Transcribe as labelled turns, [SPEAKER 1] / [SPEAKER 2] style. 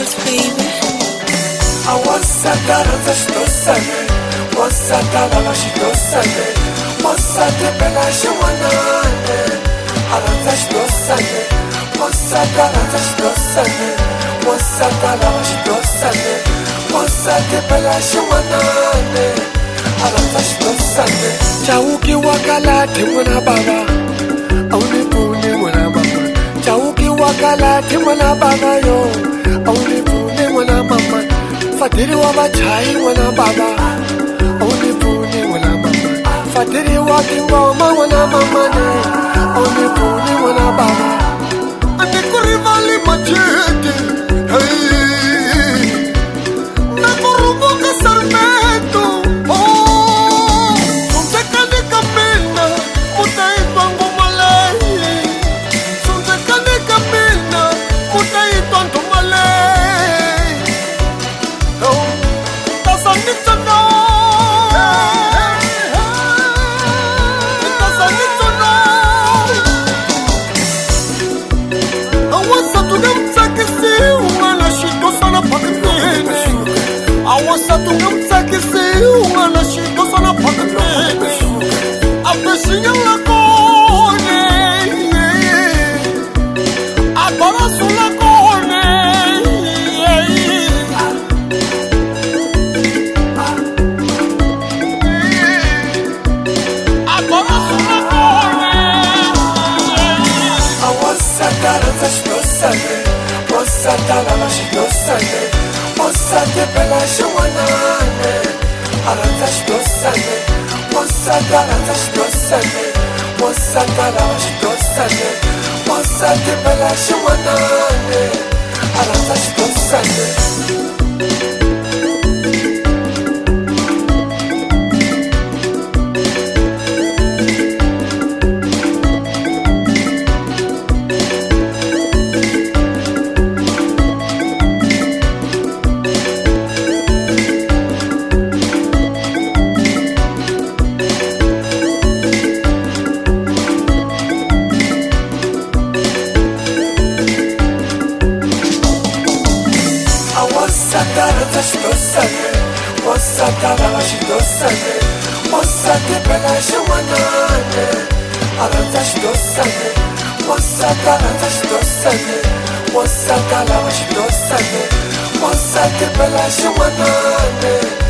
[SPEAKER 1] Records, baby.
[SPEAKER 2] I want Satana to stosane, want Satana la stosane, want Satana shwanane, aranza stosane, want Satana to stosane, want Satana la stosane, want Satana shwanane, aranza stosane. Chauki wakalati mwana baba, aunipuni mwana mama. Chauki wakalati mwana baba yo, aunipuni mwana mama. Fatiri wa bachai mwana baba, aunipuni mwana mama. Fatiri wa kingoma mwana mama ne, aunipuni mwana baba. Anikurivali machete, hey, nakurubuka sarmeto, oh, sunsekani kamina, mutaitwa ngumalai, sunsekani kamina, mutaitwa ngumalai. Satana la stosane, Mosate bela shwanane, aranza stosane, Mosatana la stosane, Mosatana la stosane, Mosate bela shwanane, aranza stosane. Satana la stosane, Satana la stosane, Mosate bela shwanane, aranza stosane, Mosatana la stosane, Mosatana la stosane, Mosate bela shwanane.